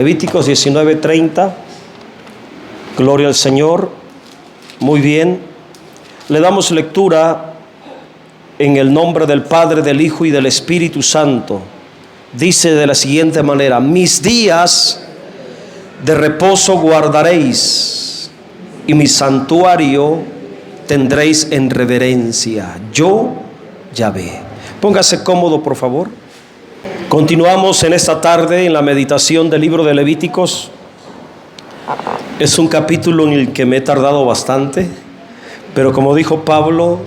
Levíticos 19:30, gloria al Señor. Muy bien, le damos lectura en el nombre del Padre, del Hijo y del Espíritu Santo. Dice de la siguiente manera: mis días de reposo guardaréis y mi santuario tendréis en reverencia. Yo, Yahvé. Póngase cómodo, por favor. Continuamos en esta tarde en la meditación del libro de Levíticos. Es un capítulo en el que me he tardado bastante, pero como dijo Pablo,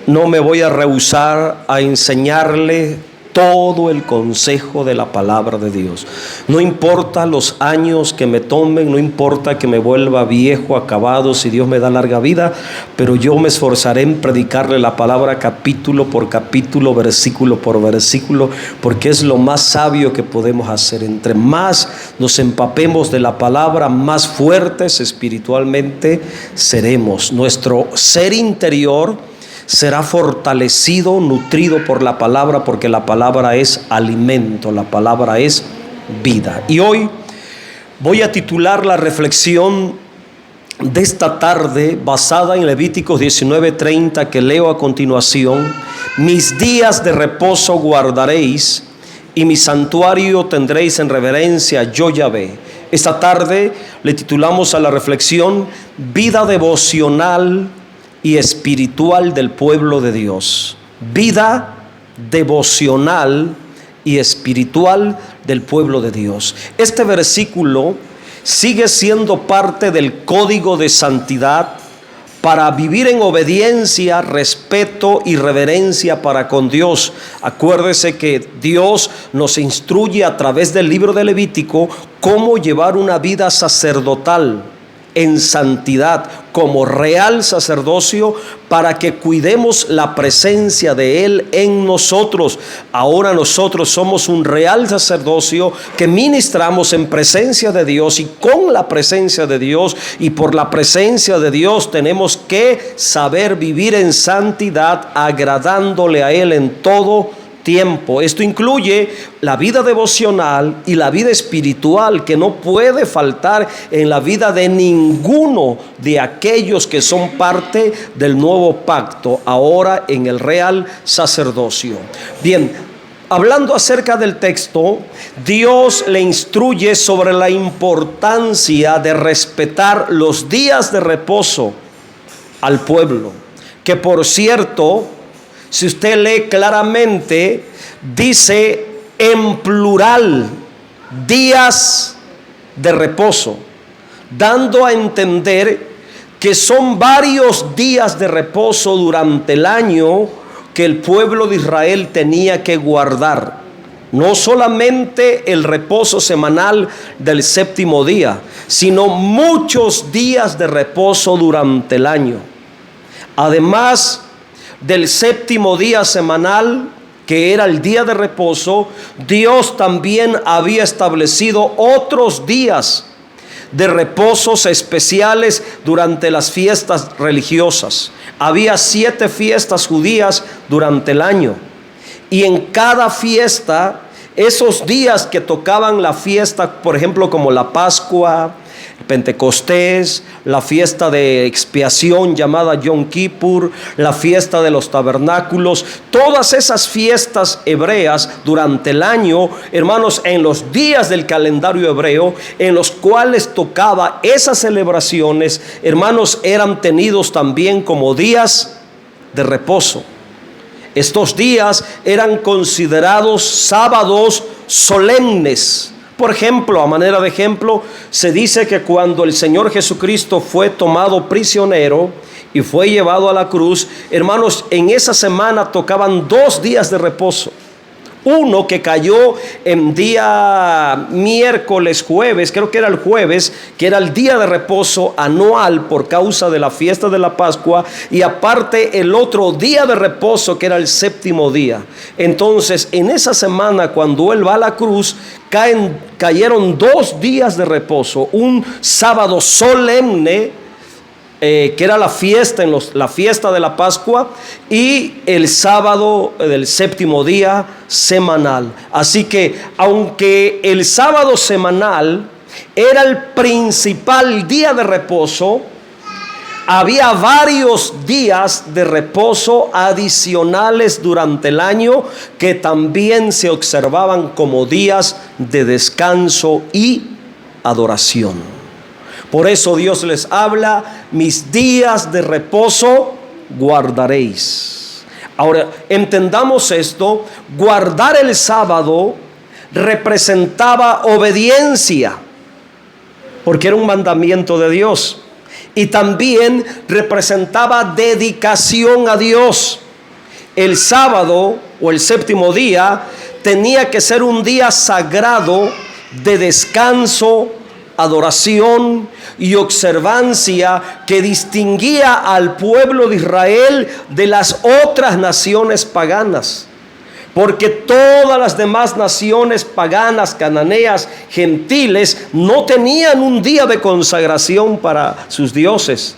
no me voy a rehusar a enseñarle todo el consejo de la palabra de Dios. No importa los años que me tomen, no importa que me vuelva viejo, acabado, si Dios me da larga vida, pero yo me esforzaré en predicarle la palabra capítulo por capítulo, versículo por versículo, porque es lo más sabio que podemos hacer. Entre más nos empapemos de la palabra, más fuertes espiritualmente seremos. Nuestro ser interior será fortalecido, nutrido por la palabra, porque la palabra es alimento, la palabra es vida. Y hoy voy a titular la reflexión de esta tarde, basada en Levíticos 19:30, que leo a continuación: mis días de reposo guardaréis y mi santuario tendréis en reverencia, yo Yahvé. Esta tarde le titulamos a la reflexión: vida devocional y espiritual del pueblo de Dios. Vida devocional y espiritual del pueblo de Dios. Este versículo sigue siendo parte del código de santidad para vivir en obediencia, respeto y reverencia para con Dios. Acuérdese que Dios nos instruye a través del libro de Levítico cómo llevar una vida sacerdotal en santidad, como real sacerdocio, para que cuidemos la presencia de Él en nosotros. Ahora nosotros somos un real sacerdocio que ministramos en presencia de Dios y con la presencia de Dios, y por la presencia de Dios tenemos que saber vivir en santidad, agradándole a Él en todo tiempo. Esto incluye la vida devocional y la vida espiritual, que no puede faltar en la vida de ninguno de aquellos que son parte del nuevo pacto, ahora en el real sacerdocio. Bien, hablando acerca del texto, Dios le instruye sobre la importancia de respetar los días de reposo al pueblo, que por cierto, si usted lee claramente, dice en plural, días de reposo, dando a entender que son varios días de reposo durante el año que el pueblo de Israel tenía que guardar. No solamente el reposo semanal del séptimo día, sino muchos días de reposo durante el año. Además del séptimo día semanal, que era el día de reposo, Dios también había establecido otros días de reposos especiales durante las fiestas religiosas. Había 7 fiestas judías durante el año, y en cada fiesta, esos días que tocaban la fiesta, por ejemplo, como la Pascua, Pentecostés, la fiesta de expiación llamada Yom Kippur, la fiesta de los tabernáculos, todas esas fiestas hebreas durante el año, hermanos, en los días del calendario hebreo, en los cuales tocaba esas celebraciones, hermanos, eran tenidos también como días de reposo. Estos días eran considerados sábados solemnes. Por ejemplo, a manera de ejemplo, se dice que cuando el Señor Jesucristo fue tomado prisionero y fue llevado a la cruz, hermanos, en esa semana tocaban 2 días de reposo. Uno que cayó en día miércoles, jueves, creo que era el jueves, que era el día de reposo anual por causa de la fiesta de la Pascua, y aparte el otro día de reposo que era el séptimo día. Entonces, en esa semana, cuando Él va a la cruz, cayeron 2 días de reposo, un sábado solemne que era la fiesta, la fiesta de la Pascua, y el sábado del séptimo día semanal. Así que aunque el sábado semanal era el principal día de reposo, había varios días de reposo adicionales durante el año que también se observaban como días de descanso y adoración. Por eso Dios les habla: mis días de reposo guardaréis. Ahora, entendamos esto: guardar el sábado representaba obediencia, porque era un mandamiento de Dios. Y también representaba dedicación a Dios. El sábado o el séptimo día tenía que ser un día sagrado de descanso, adoración y observancia que distinguía al pueblo de Israel de las otras naciones paganas. Porque todas las demás naciones paganas, cananeas, gentiles, no tenían un día de consagración para sus dioses.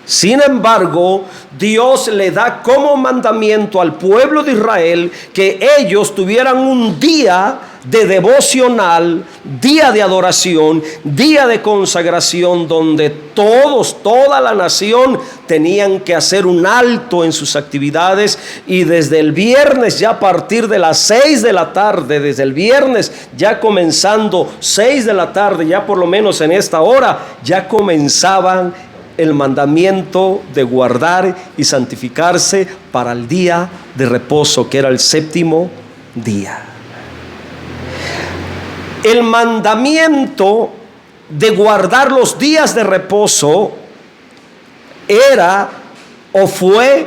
Sin embargo, Dios le da como mandamiento al pueblo de Israel que ellos tuvieran un día de devocional, día de adoración, día de consagración, donde toda la nación tenían que hacer un alto en sus actividades, y desde el viernes, ya a partir de las 6 de la tarde, desde el viernes ya comenzando 6 de la tarde, ya por lo menos en esta hora, ya comenzaban el mandamiento de guardar y santificarse para el día de reposo, que era el séptimo día. El mandamiento de guardar los días de reposo era o fue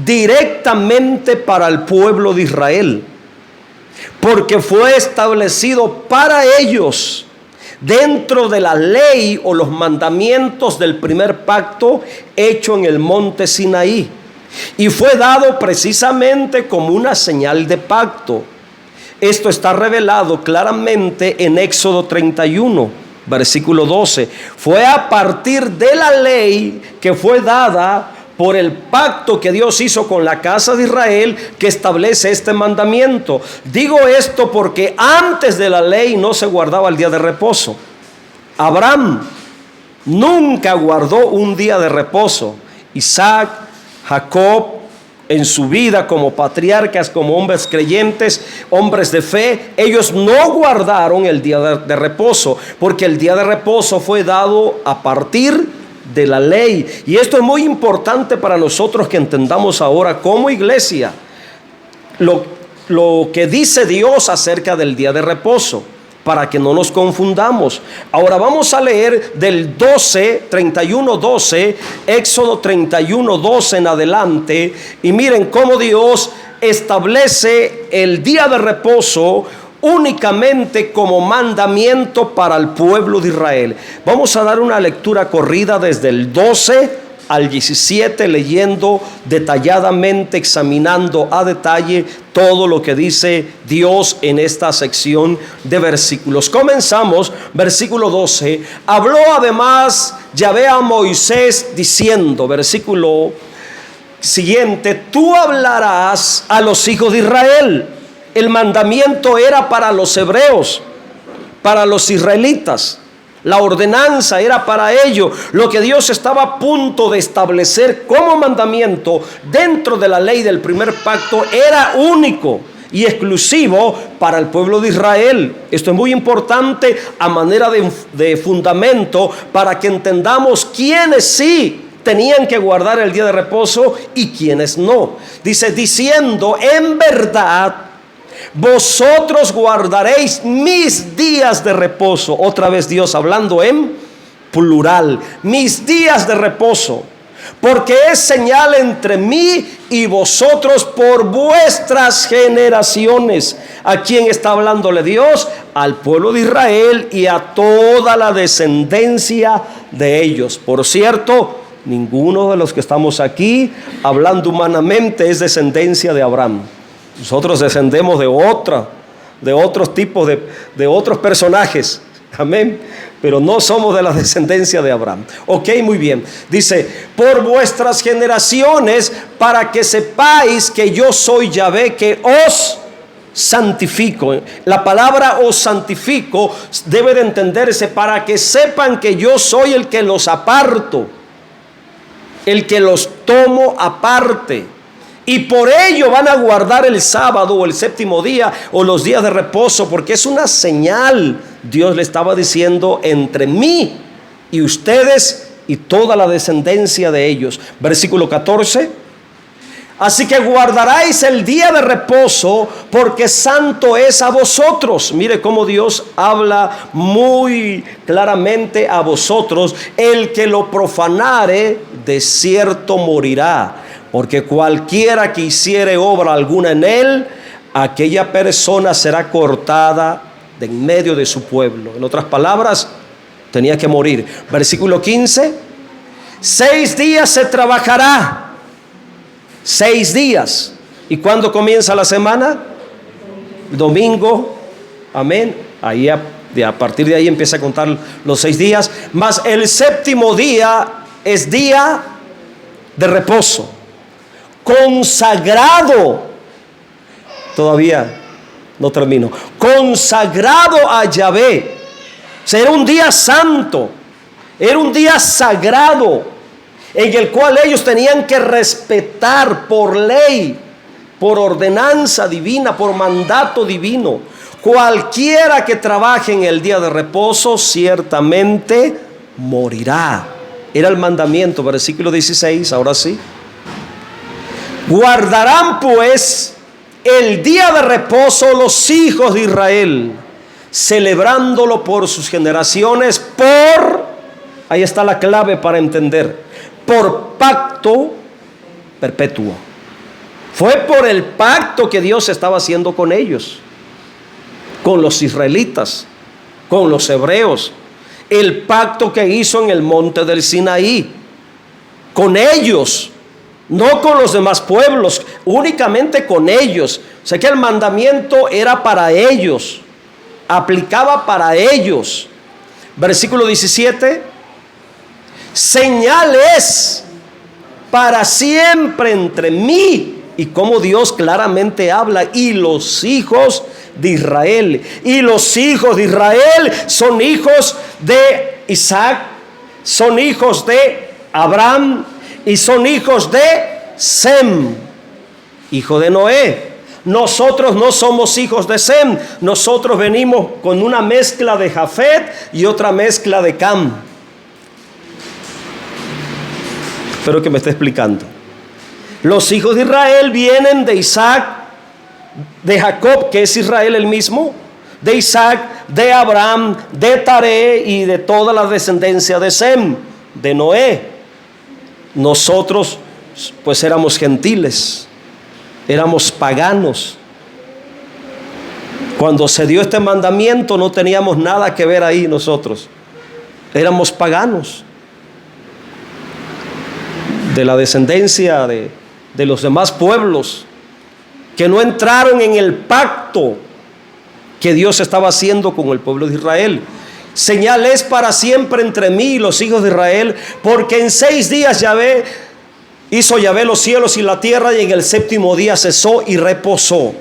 directamente para el pueblo de Israel, porque fue establecido para ellos dentro de la ley o los mandamientos del primer pacto hecho en el monte Sinaí, y fue dado precisamente como una señal de pacto. Esto está revelado claramente en Éxodo 31, versículo 12. Fue a partir de la ley que fue dada por el pacto que Dios hizo con la casa de Israel que establece este mandamiento. Digo esto porque antes de la ley no se guardaba el día de reposo. Abraham nunca guardó un día de reposo. Isaac, Jacob, en su vida como patriarcas, como hombres creyentes, hombres de fe, ellos no guardaron el día de reposo, porque el día de reposo fue dado a partir de la ley. Y esto es muy importante para nosotros que entendamos ahora como iglesia lo que dice Dios acerca del día de reposo, para que no nos confundamos. Ahora vamos a leer del 31:12, Éxodo 31:12 en adelante, y miren cómo Dios establece el día de reposo únicamente como mandamiento para el pueblo de Israel. Vamos a dar una lectura corrida desde el 12 al 17, leyendo detalladamente, examinando a detalle todo lo que dice Dios en esta sección de versículos. Comenzamos, versículo 12. Habló además Yahvé a Moisés diciendo, versículo siguiente: tú hablarás a los hijos de Israel. El mandamiento era para los hebreos, para los israelitas. La ordenanza era para ellos. Lo que Dios estaba a punto de establecer como mandamiento dentro de la ley del primer pacto era único y exclusivo para el pueblo de Israel. Esto es muy importante a manera de fundamento para que entendamos quiénes sí tenían que guardar el día de reposo y quiénes no. Dice, diciendo, en verdad vosotros guardaréis mis días de reposo. Otra vez Dios hablando en plural. Mis días de reposo, porque es señal entre mí y vosotros por vuestras generaciones. ¿A quién está hablándole Dios? Al pueblo de Israel y a toda la descendencia de ellos. Por cierto, ninguno de los que estamos aquí hablando humanamente es descendencia de Abraham. Nosotros descendemos de otros tipos de otros personajes. Amén. pero no somos de la descendencia de Abraham. Ok, muy bien. Dice, por vuestras generaciones, para que sepáis que yo soy Yahvé, que os santifico. La palabra os santifico debe de entenderse para que sepan que yo soy el que los aparto, el que los tomo aparte. Y por ello van a guardar el sábado o el séptimo día o los días de reposo, porque es una señal. Dios le estaba diciendo, entre mí y ustedes y toda la descendencia de ellos. Versículo 14. Así que guardaréis el día de reposo, porque santo es a vosotros. Mire cómo Dios habla muy claramente a vosotros. El que lo profanare, de cierto morirá. Porque cualquiera que hiciere obra alguna en él, aquella persona será cortada de en medio de su pueblo. En otras palabras, tenía que morir. Versículo 15. 6 días se trabajará. 6 días. ¿Y cuándo comienza la semana? Domingo. Amén. Ahí a partir de ahí empieza a contar los 6 días. Mas el séptimo día es día de reposo, consagrado. Todavía no termino. Consagrado a Yahvé. O sea, era un día santo, era un día sagrado, en el cual ellos tenían que respetar por ley, por ordenanza divina, por mandato divino. Cualquiera que trabaje en el día de reposo ciertamente morirá. Era el mandamiento, versículo 16, ahora sí. Guardarán pues el día de reposo los hijos de Israel, celebrándolo por sus generaciones, ahí está la clave para entender, por pacto perpetuo. Fue por el pacto que Dios estaba haciendo con ellos, con los israelitas, con los hebreos. El pacto que hizo en el monte del Sinaí, con ellos, no con los demás pueblos, únicamente con ellos. O sea que el mandamiento era para ellos, aplicaba para ellos. Versículo 17. Señales para siempre entre mí. Y como Dios claramente habla, y los hijos de Israel. Y los hijos de Israel son hijos de Isaac, son hijos de Abraham y son hijos de Sem, hijo de Noé. Nosotros no somos hijos de Sem, nosotros venimos con una mezcla de Jafet y otra mezcla de Cam. Espero que me esté explicando. Los hijos de Israel vienen de Isaac, de Jacob, que es Israel el mismo, de Isaac, de Abraham, de Taré y de toda la descendencia de Sem, de Noé. Nosotros pues éramos gentiles, éramos paganos. Cuando se dio este mandamiento no teníamos nada que ver ahí nosotros. Éramos paganos, de la descendencia de los demás pueblos que no entraron en el pacto que Dios estaba haciendo con el pueblo de Israel. Señal es para siempre entre mí y los hijos de Israel, porque en 6 días hizo Yahvé los cielos y la tierra, y en el séptimo día cesó y reposó.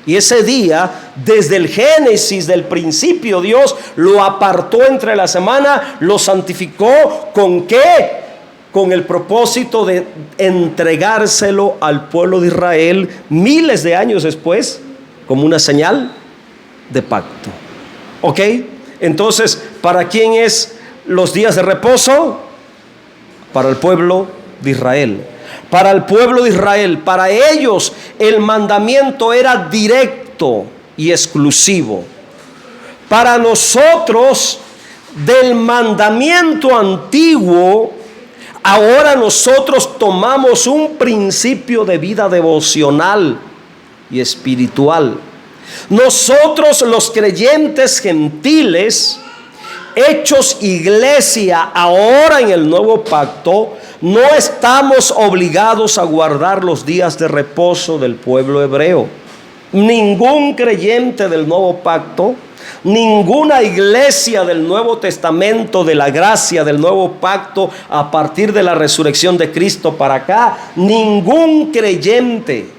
Y ese día, desde el Génesis, del principio, Dios lo apartó entre la semana, lo santificó. ¿Con qué? Con el propósito de entregárselo al pueblo de Israel miles de años después, como una señal de pacto. ¿Ok? Entonces, ¿para quién es los días de reposo? Para el pueblo de Israel. Para el pueblo de Israel, para ellos el mandamiento era directo y exclusivo. Para nosotros, del mandamiento antiguo, ahora nosotros tomamos un principio de vida devocional y espiritual. Nosotros, los creyentes gentiles, hechos iglesia ahora en el nuevo pacto, no estamos obligados a guardar los días de reposo del pueblo hebreo. Ningún creyente del nuevo pacto Ninguna iglesia del Nuevo Testamento, de la gracia, del nuevo pacto, a partir de la resurrección de Cristo para acá, ningún creyente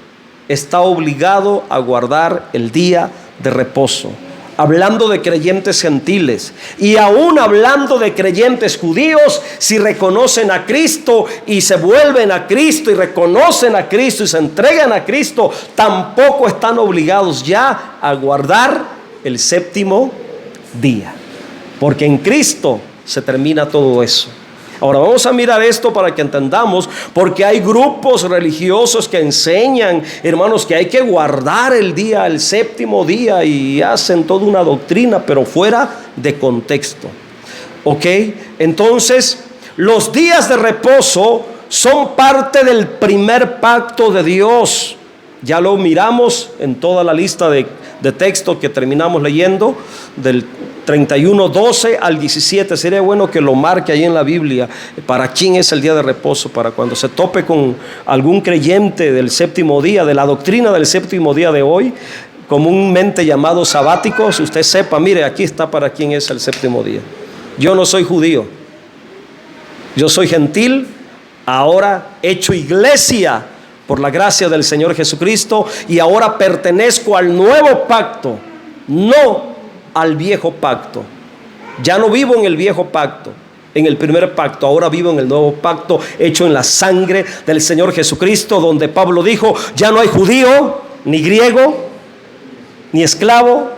está obligado a guardar el día de reposo. Hablando de creyentes gentiles y aún hablando de creyentes judíos, si reconocen a Cristo y se vuelven a Cristo y reconocen a Cristo y se entregan a Cristo, tampoco están obligados ya a guardar el séptimo día, porque en Cristo se termina todo eso. Ahora vamos a mirar esto para que entendamos, porque hay grupos religiosos que enseñan, hermanos, que hay que guardar el día, el séptimo día, y hacen toda una doctrina, pero fuera de contexto. ¿Ok? Entonces, los días de reposo son parte del primer pacto de Dios. Ya lo miramos en toda la lista de textos que terminamos leyendo, del 31:12 al 17. Sería bueno que lo marque ahí en la Biblia. ¿Para quién es el día de reposo? Para cuando se tope con algún creyente del séptimo día, de la doctrina del séptimo día de hoy, comúnmente llamado sabático, si usted sepa, mire, aquí está para quién es el séptimo día. Yo no soy judío, yo soy gentil, ahora hecho iglesia por la gracia del Señor Jesucristo, y ahora pertenezco al nuevo pacto, no al viejo pacto. Ya no vivo en el viejo pacto, en el primer pacto, ahora vivo en el nuevo pacto hecho en la sangre del Señor Jesucristo, donde Pablo dijo: ya no hay judío, ni griego, ni esclavo,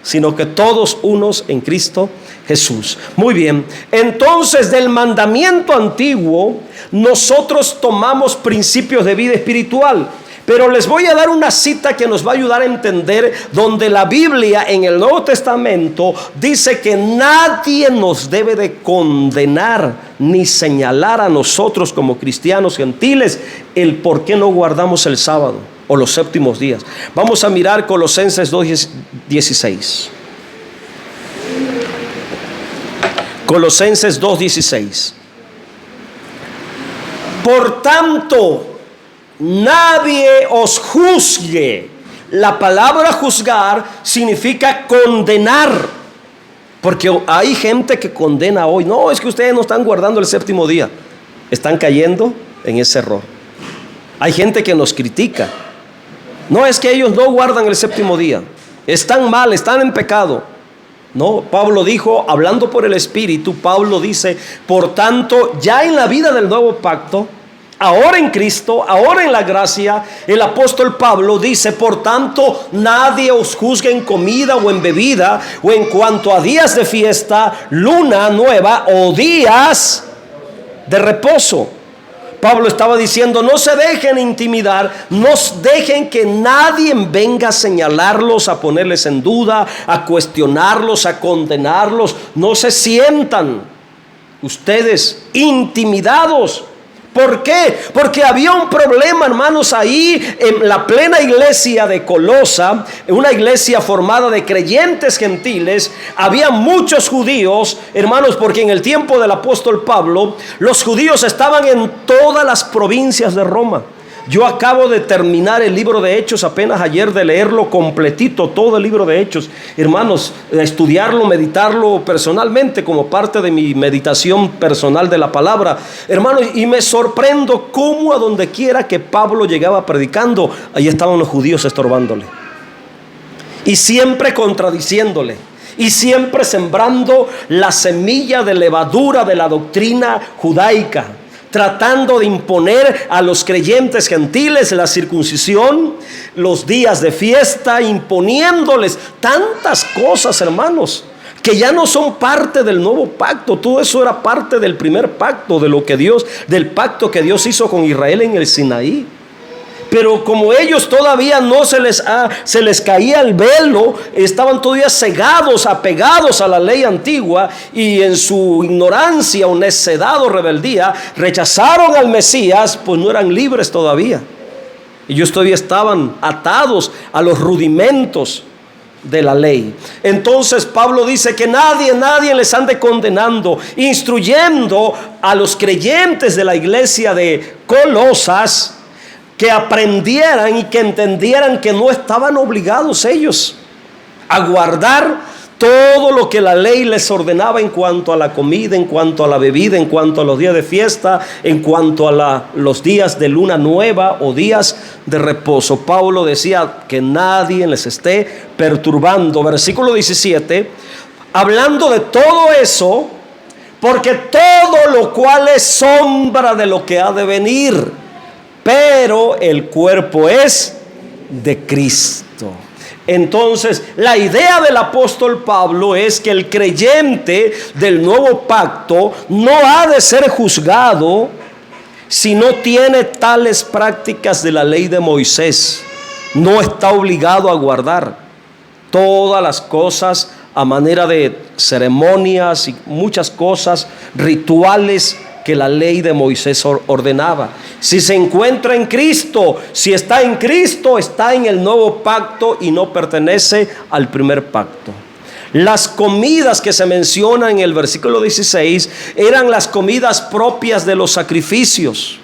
sino que todos unos en Cristo Jesús. Muy bien, entonces del mandamiento antiguo nosotros tomamos principios de vida espiritual. Pero les voy a dar una cita que nos va a ayudar a entender, donde la Biblia en el Nuevo Testamento dice que nadie nos debe de condenar ni señalar a nosotros como cristianos gentiles el por qué no guardamos el sábado o los séptimos días. Vamos a mirar Colosenses 2:16. Colosenses 2:16. Por tanto, nadie os juzgue. La palabra juzgar significa condenar, porque hay gente que condena hoy. No, es que ustedes no están guardando el séptimo día. Están cayendo en ese error. Hay gente que nos critica. No, es que ellos no guardan el séptimo día, están mal, están en pecado. No, Pablo dijo, hablando por el Espíritu, Pablo dice: por tanto, ya en la vida del nuevo pacto, ahora en Cristo, ahora en la gracia, el apóstol Pablo dice: por tanto, nadie os juzgue en comida o en bebida, o en cuanto a días de fiesta, luna nueva o días de reposo. Pablo estaba diciendo: no se dejen intimidar, no dejen que nadie venga a señalarlos, a ponerles en duda, a cuestionarlos, a condenarlos. No se sientan ustedes intimidados. ¿Por qué? Porque había un problema, hermanos, ahí en la plena iglesia de Colosa, una iglesia formada de creyentes gentiles. Había muchos judíos, hermanos, porque en el tiempo del apóstol Pablo, los judíos estaban en todas las provincias de Roma. Yo acabo de terminar el libro de Hechos, apenas ayer, de leerlo completito, todo el libro de Hechos. Hermanos, estudiarlo, meditarlo personalmente como parte de mi meditación personal de la palabra. Hermanos, y me sorprendo cómo a donde quiera que Pablo llegaba predicando, ahí estaban los judíos estorbándole. Y siempre contradiciéndole. Y siempre sembrando la semilla de levadura de la doctrina judaica, tratando de imponer a los creyentes gentiles la circuncisión, los días de fiesta, imponiéndoles tantas cosas, hermanos, que ya no son parte del nuevo pacto. Todo eso era parte del primer pacto, de lo que Dios, del pacto que Dios hizo con Israel en el Sinaí. Pero como ellos todavía no se les caía el velo, estaban todavía cegados, apegados a la ley antigua, y en su ignorancia o necedad o rebeldía rechazaron al Mesías, pues no eran libres todavía. Ellos todavía estaban atados a los rudimentos de la ley. Entonces Pablo dice que nadie les ande condenando, instruyendo a los creyentes de la iglesia de Colosas que aprendieran y que entendieran que no estaban obligados ellos a guardar todo lo que la ley les ordenaba en cuanto a la comida, en cuanto a la bebida, en cuanto a los días de fiesta, en cuanto a los días de luna nueva o días de reposo. Pablo decía que nadie les esté perturbando. Versículo 17, hablando de todo eso, porque todo lo cual es sombra de lo que ha de venir, pero el cuerpo es de Cristo. Entonces, la idea del apóstol Pablo es que el creyente del nuevo pacto no ha de ser juzgado si no tiene tales prácticas de la ley de Moisés. No está obligado a guardar todas las cosas a manera de ceremonias y muchas cosas, rituales que la ley de Moisés ordenaba. Si se encuentra en Cristo, si está en Cristo, está en el nuevo pacto y no pertenece al primer pacto. Las comidas que se mencionan en el versículo 16 eran las comidas propias de los sacrificios,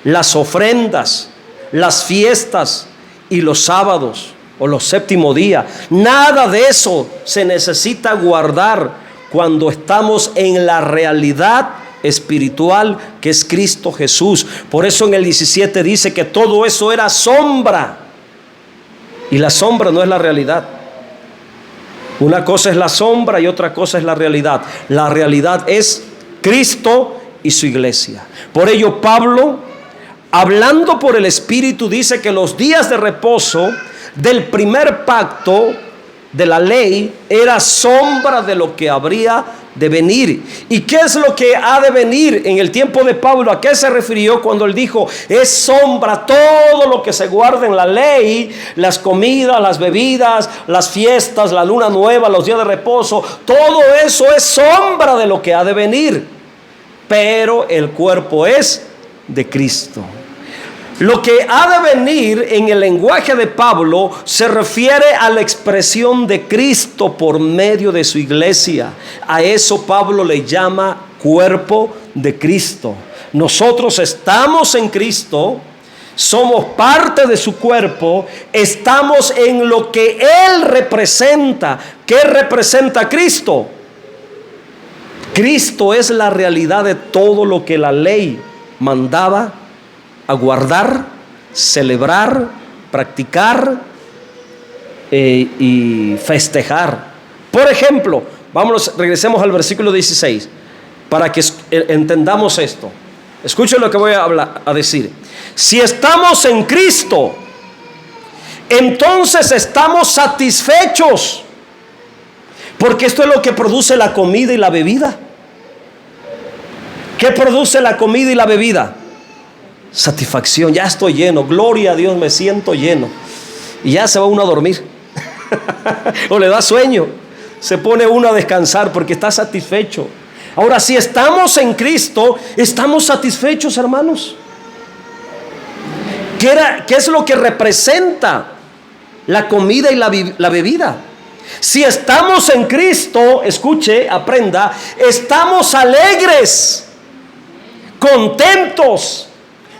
las ofrendas, las fiestas y los sábados o los séptimo día. Nada de eso se necesita guardar cuando estamos en la realidad espiritual que es Cristo Jesús. Por eso en el 17 dice que todo eso era sombra, y la sombra no es la realidad. Una cosa es la sombra y otra cosa es la realidad. La realidad es Cristo y su iglesia. Por ello Pablo, hablando por el Espíritu, dice que los días de reposo del primer pacto de la ley era sombra de lo que habría de venir. ¿Y qué es lo que ha de venir en el tiempo de Pablo? ¿A qué se refirió cuando él dijo es sombra todo lo que se guarda en la ley? Las comidas, las bebidas, las fiestas, la luna nueva, los días de reposo, todo eso es sombra de lo que ha de venir, pero el cuerpo es de Cristo. Lo que ha de venir en el lenguaje de Pablo se refiere a la expresión de Cristo por medio de su iglesia. A eso Pablo le llama cuerpo de Cristo. Nosotros estamos en Cristo, somos parte de su cuerpo, estamos en lo que Él representa. ¿Qué representa Cristo? Cristo es la realidad de todo lo que la ley mandaba a guardar, celebrar, practicar y festejar. Por ejemplo, regresemos al versículo 16 para que entendamos esto. Escuchen lo que voy a decir. Si estamos en Cristo, entonces estamos satisfechos, porque esto es lo que produce la comida y la bebida. ¿Qué produce la comida y la bebida? Satisfacción. Ya estoy lleno, gloria a Dios, me siento lleno. Y ya se va uno a dormir o le da sueño, se pone uno a descansar porque está satisfecho. Ahora, si estamos en Cristo, estamos satisfechos, hermanos. ¿Qué es lo que representa la comida y la bebida? Si estamos en Cristo, escuche, aprenda, estamos alegres, contentos,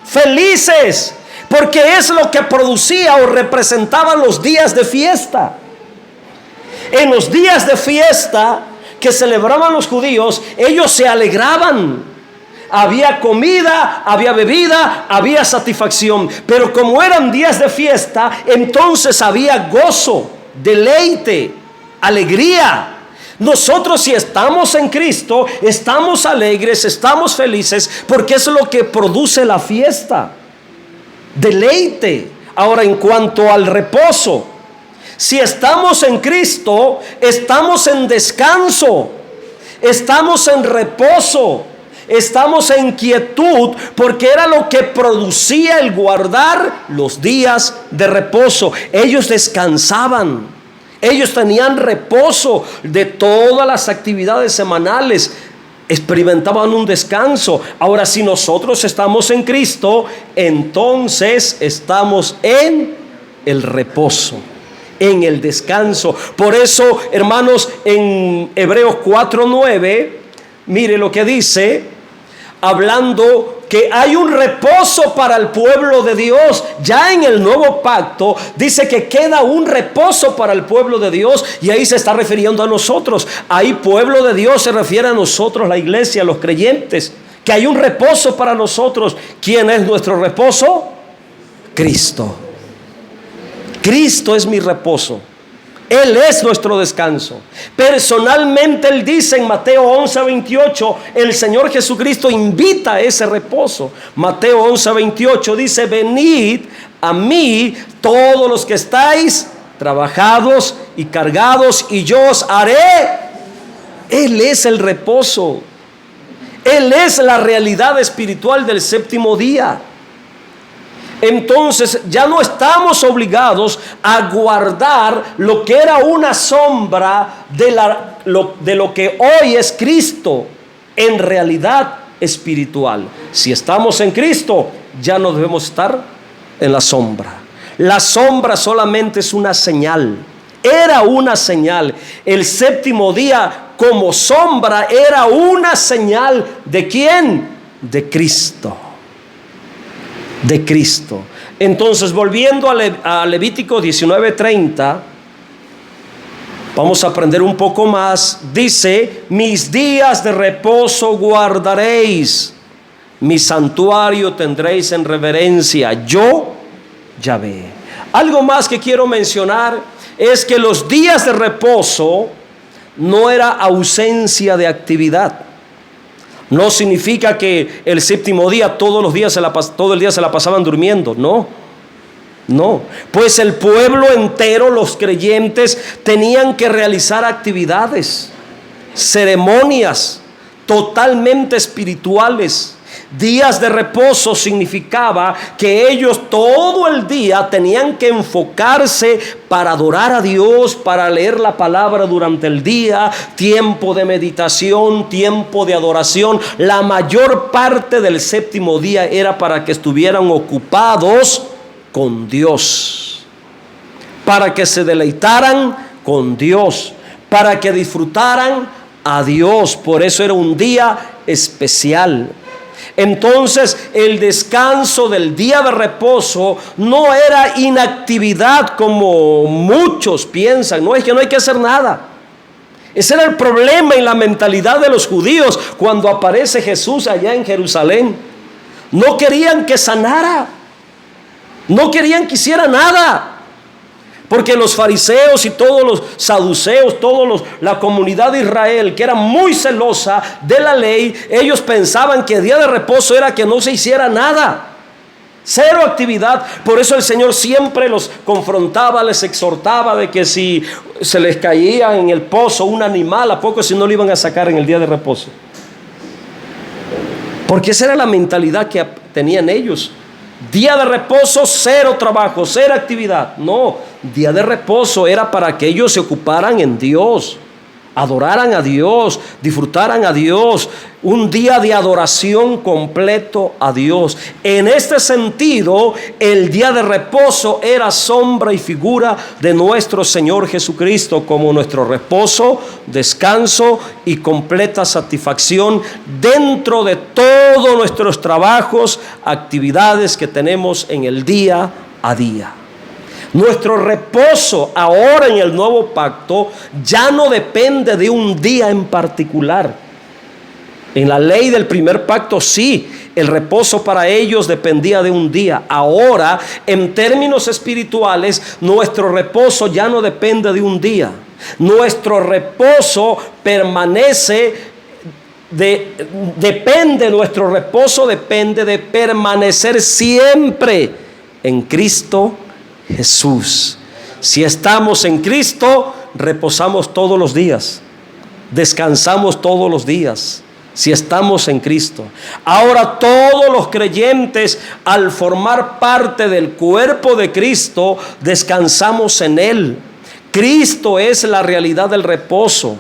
felices, porque es lo que producía o representaban los días de fiesta. En los días de fiesta que celebraban los judíos, ellos se alegraban. Había comida, había bebida, había satisfacción. Pero como eran días de fiesta, entonces había gozo, deleite, alegría. Nosotros, si estamos en Cristo, estamos alegres, estamos felices, porque es lo que produce la fiesta, deleite. Ahora, en cuanto al reposo, si estamos en Cristo, estamos en descanso, estamos en reposo, estamos en quietud, porque era lo que producía el guardar los días de reposo. Ellos descansaban. Ellos tenían reposo de todas las actividades semanales, experimentaban un descanso. Ahora, si nosotros estamos en Cristo, entonces estamos en el reposo, en el descanso. Por eso, hermanos, en Hebreos 4:9, mire lo que dice: hablando que hay un reposo para el pueblo de Dios. Ya en el nuevo pacto dice que queda un reposo para el pueblo de Dios, y ahí se está refiriendo a nosotros. Ahí pueblo de Dios se refiere a nosotros, la iglesia, los creyentes, que hay un reposo para nosotros. ¿Quién es nuestro reposo? Cristo. Cristo es mi reposo. Él es nuestro descanso. Personalmente Él dice en Mateo 11:28, el Señor Jesucristo invita a ese reposo. Mateo 11:28 dice: venid a mí todos los que estáis trabajados y cargados, y yo os haré. Él es el reposo. Él es la realidad espiritual del séptimo día. Entonces ya no estamos obligados a guardar lo que era una sombra de lo que hoy es Cristo, en realidad espiritual. Si estamos en Cristo, ya no debemos estar en la sombra. La sombra solamente es una señal. Era una señal. El séptimo día como sombra era una señal. ¿De quién? De Cristo. De Cristo. Entonces, volviendo a Levítico 19:30, vamos a aprender un poco más. Dice: mis días de reposo guardaréis, mi santuario tendréis en reverencia, yo Yahvé. Algo más que quiero mencionar es que los días de reposo no era ausencia de actividad. No significa que el séptimo día todo el día se la pasaban durmiendo. No. Pues el pueblo entero, los creyentes, tenían que realizar actividades, ceremonias totalmente espirituales. Días de reposo significaba que ellos todo el día tenían que enfocarse para adorar a Dios, para leer la palabra durante el día, tiempo de meditación, tiempo de adoración. La mayor parte del séptimo día era para que estuvieran ocupados con Dios, para que se deleitaran con Dios, para que disfrutaran a Dios. Por eso era un día especial. Entonces el descanso del día de reposo no era inactividad como muchos piensan. No, es que no hay que hacer nada. Ese era el problema en la mentalidad de los judíos cuando aparece Jesús allá en Jerusalén. No querían que sanara, no querían que hiciera nada. Porque los fariseos y todos los saduceos, la comunidad de Israel, que era muy celosa de la ley, ellos pensaban que el día de reposo era que no se hiciera nada. Cero actividad. Por eso el Señor siempre los confrontaba, les exhortaba de que si se les caía en el pozo un animal, ¿a poco si no lo iban a sacar en el día de reposo? Porque esa era la mentalidad que tenían ellos. Día de reposo, cero trabajo, cero actividad. No, día de reposo era para que ellos se ocuparan en Dios, adoraran a Dios, disfrutaran a Dios. Un día de adoración completo a Dios. En este sentido, el día de reposo era sombra y figura de nuestro Señor Jesucristo como nuestro reposo, descanso y completa satisfacción dentro de todos nuestros trabajos, actividades que tenemos en el día a día. Nuestro reposo ahora en el nuevo pacto ya no depende de un día en particular. En la ley del primer pacto sí, el reposo para ellos dependía de un día. Ahora, en términos espirituales, nuestro reposo ya no depende de un día. Nuestro reposo nuestro reposo depende de permanecer siempre en Cristo Jesús. Si estamos en Cristo, reposamos todos los días, descansamos todos los días. Si estamos en Cristo. Ahora todos los creyentes, al formar parte del cuerpo de Cristo, descansamos en Él. Cristo es la realidad del reposo.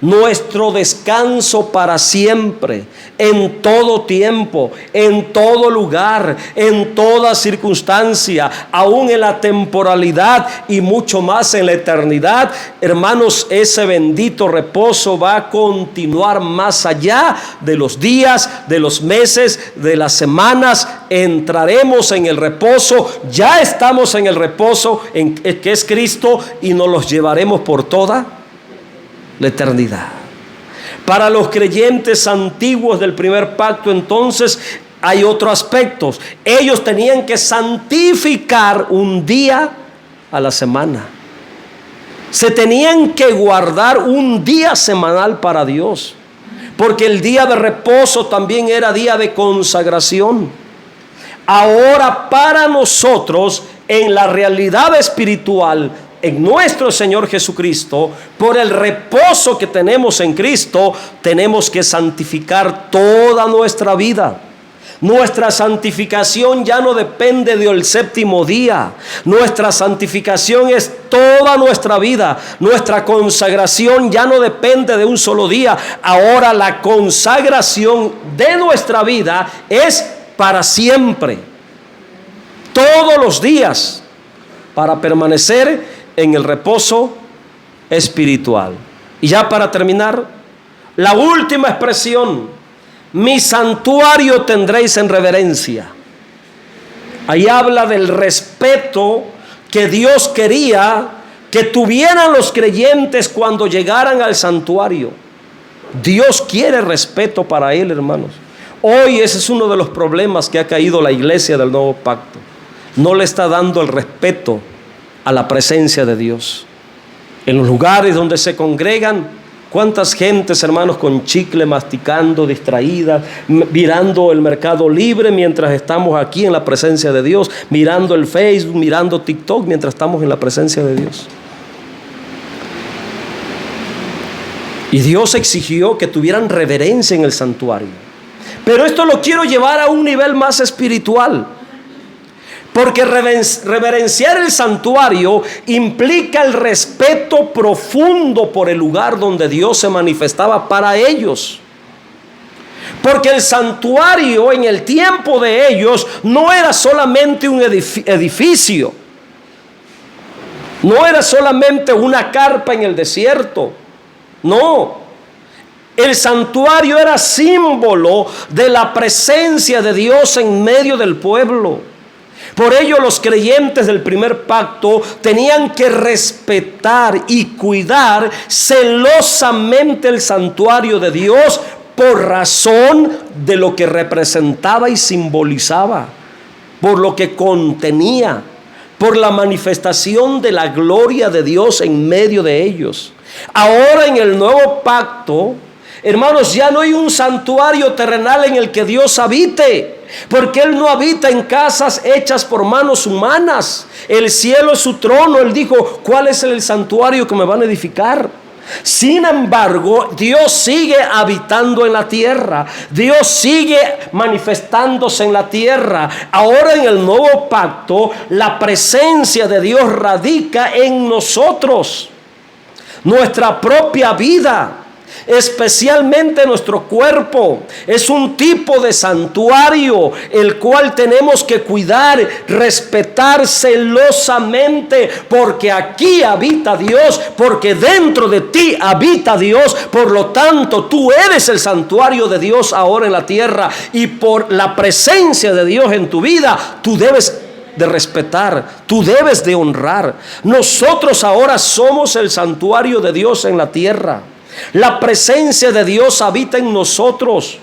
nuestro descanso para siempre, en todo tiempo, en todo lugar, en toda circunstancia, aún en la temporalidad y mucho más en la eternidad. Hermanos, ese bendito reposo va a continuar más allá de los días, de los meses, de las semanas. Entraremos en el reposo, ya estamos en el reposo que es Cristo, y nos los llevaremos por toda la eternidad. Para los creyentes antiguos del primer pacto, entonces, hay otro aspecto. Ellos tenían que santificar un día a la semana. Se tenían que guardar un día semanal para Dios, porque el día de reposo también era día de consagración. Ahora, para nosotros, en la realidad espiritual, en nuestro Señor Jesucristo, por el reposo que tenemos en Cristo, tenemos que santificar toda nuestra vida. Nuestra santificación ya no depende del séptimo día. Nuestra santificación es toda nuestra vida. Nuestra consagración ya no depende de un solo día. Ahora la consagración de nuestra vida es para siempre, todos los días, para permanecer en el reposo espiritual. Y ya para terminar, la última expresión: mi santuario tendréis en reverencia. Ahí habla del respeto que Dios quería que tuvieran los creyentes cuando llegaran al santuario. Dios quiere respeto para él, hermanos. Hoy ese es uno de los problemas que ha caído la iglesia del nuevo pacto. No le está dando el respeto a la presencia de Dios. En los lugares donde se congregan, cuántas gentes, hermanos, con chicle, masticando, distraídas, mirando el Mercado Libre mientras estamos aquí en la presencia de Dios, mirando el Facebook, mirando TikTok mientras estamos en la presencia de Dios. Y Dios exigió que tuvieran reverencia en el santuario. Pero esto lo quiero llevar a un nivel más espiritual, porque reverenciar el santuario implica el respeto profundo por el lugar donde Dios se manifestaba para ellos. Porque el santuario en el tiempo de ellos no era solamente un edificio, no era solamente una carpa en el desierto, no. El santuario era símbolo de la presencia de Dios en medio del pueblo. Por ello, los creyentes del primer pacto tenían que respetar y cuidar celosamente el santuario de Dios por razón de lo que representaba y simbolizaba, por lo que contenía, por la manifestación de la gloria de Dios en medio de ellos. Ahora, en el nuevo pacto, hermanos, ya no hay un santuario terrenal en el que Dios habite, porque Él no habita en casas hechas por manos humanas. El cielo es su trono. Él dijo: ¿cuál es el santuario que me van a edificar? Sin embargo, Dios sigue habitando en la tierra. Dios sigue manifestándose en la tierra. Ahora, en el nuevo pacto, la presencia de Dios radica en nosotros. Nuestra propia vida, especialmente nuestro cuerpo, es un tipo de santuario el cual tenemos que cuidar, respetar celosamente, porque aquí habita Dios, porque dentro de ti habita Dios. Por lo tanto, tú eres el santuario de Dios ahora en la tierra, y por la presencia de Dios en tu vida, tú debes de respetar, tú debes de honrar. Nosotros ahora somos el santuario de Dios en la tierra. La presencia de Dios habita en nosotros.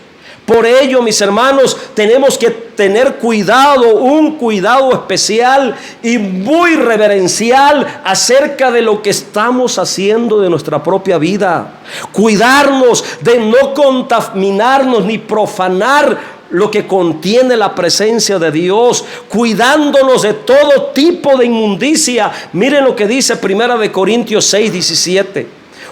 Por ello, mis hermanos, tenemos que tener cuidado, un cuidado especial y muy reverencial acerca de lo que estamos haciendo de nuestra propia vida. Cuidarnos de no contaminarnos ni profanar lo que contiene la presencia de Dios, cuidándonos de todo tipo de inmundicia. Miren lo que dice 1 Corintios 6:17.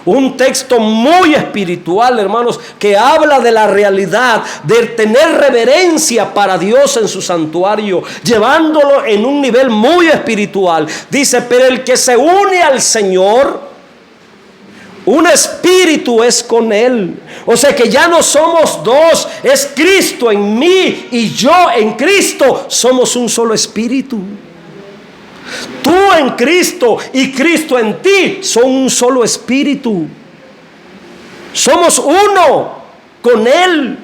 Un texto muy espiritual, hermanos, que habla de la realidad de tener reverencia para Dios en su santuario, llevándolo en un nivel muy espiritual. Dice: pero el que se une al Señor, Un espíritu es con Él. O sea que ya no somos dos. Es Cristo en mí y yo en Cristo. Somos un solo espíritu. Tú en Cristo y Cristo en ti son un solo espíritu. Somos uno con Él.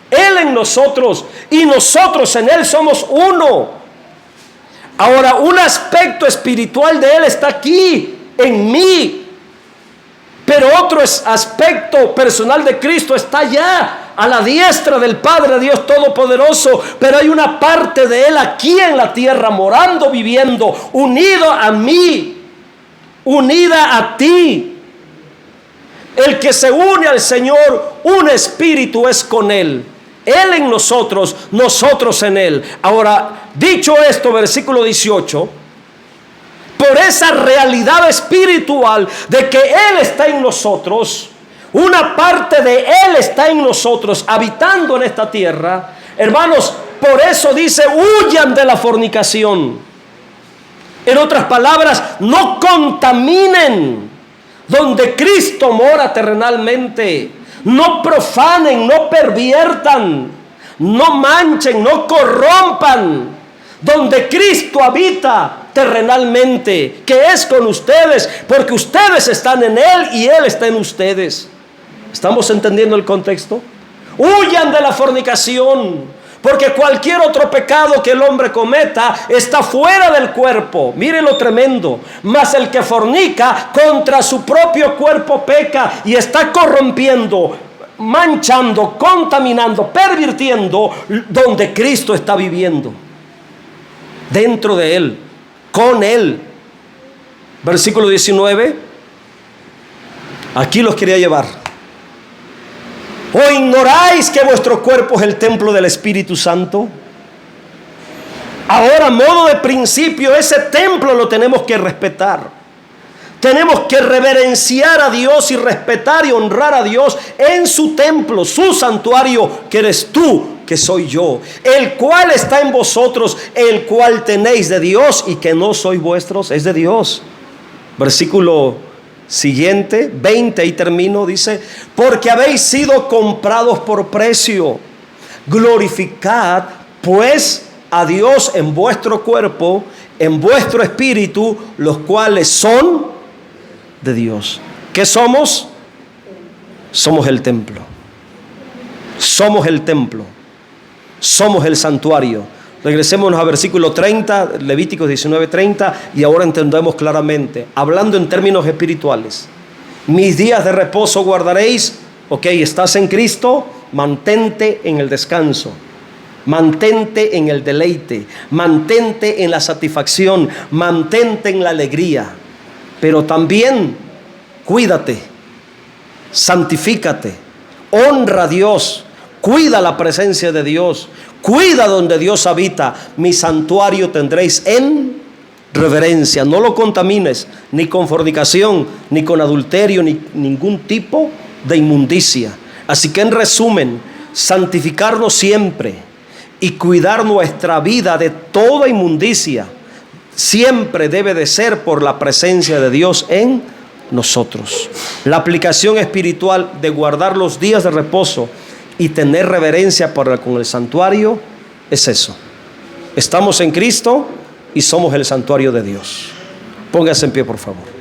Él en nosotros y nosotros en Él somos uno. Ahora, un aspecto espiritual de Él está aquí, en mí. Pero otro aspecto personal de Cristo está allá, a la diestra del Padre Dios Todopoderoso. Pero hay una parte de Él aquí en la tierra, morando, viviendo, unido a mí, unida a ti. El que se une al Señor, un espíritu es con Él. Él en nosotros, nosotros en Él. Ahora, dicho esto, versículo 18, por esa realidad espiritual de que Él está en nosotros, una parte de Él está en nosotros, habitando en esta tierra, hermanos, por eso dice, huyan de la fornicación. En otras palabras, no contaminen donde Cristo mora terrenalmente. No profanen, no perviertan, no manchen, no corrompan donde Cristo habita terrenalmente, que es con ustedes, porque ustedes están en Él y Él está en ustedes. ¿Estamos entendiendo el contexto? Huyan de la fornicación, porque cualquier otro pecado que el hombre cometa está fuera del cuerpo. Mire lo tremendo. Mas el que fornica contra su propio cuerpo peca y está corrompiendo, manchando, contaminando, pervirtiendo donde Cristo está viviendo. Dentro de Él, con Él. Versículo 19. Aquí los quería llevar. ¿O ignoráis que vuestro cuerpo es el templo del Espíritu Santo? Ahora, a modo de principio, ese templo lo tenemos que respetar. Tenemos que reverenciar a Dios y respetar y honrar a Dios en su templo, su santuario, que eres tú, que soy yo, el cual está en vosotros, el cual tenéis de Dios y que no sois vuestros, es de Dios. Versículo siguiente, 20, y termino, dice, porque habéis sido comprados por precio. Glorificad pues a Dios en vuestro cuerpo, en vuestro espíritu, los cuales son de Dios. ¿Qué somos? Somos el templo. Somos el templo. Somos el santuario. Regresémonos a versículo 30, Levíticos 19:30, y ahora entendemos claramente, hablando en términos espirituales. Mis días de reposo guardaréis. Ok, estás en Cristo, mantente en el descanso, mantente en el deleite, mantente en la satisfacción, mantente en la alegría. Pero también cuídate, santifícate, honra a Dios, cuida la presencia de Dios, cuida donde Dios habita. Mi santuario tendréis en reverencia. No lo contamines ni con fornicación, ni con adulterio, ni ningún tipo de inmundicia. Así que en resumen, santificarnos siempre y cuidar nuestra vida de toda inmundicia siempre debe de ser por la presencia de Dios en nosotros. La aplicación espiritual de guardar los días de reposo y tener reverencia con el santuario es eso. Estamos en Cristo y somos el santuario de Dios. Póngase en pie, por favor.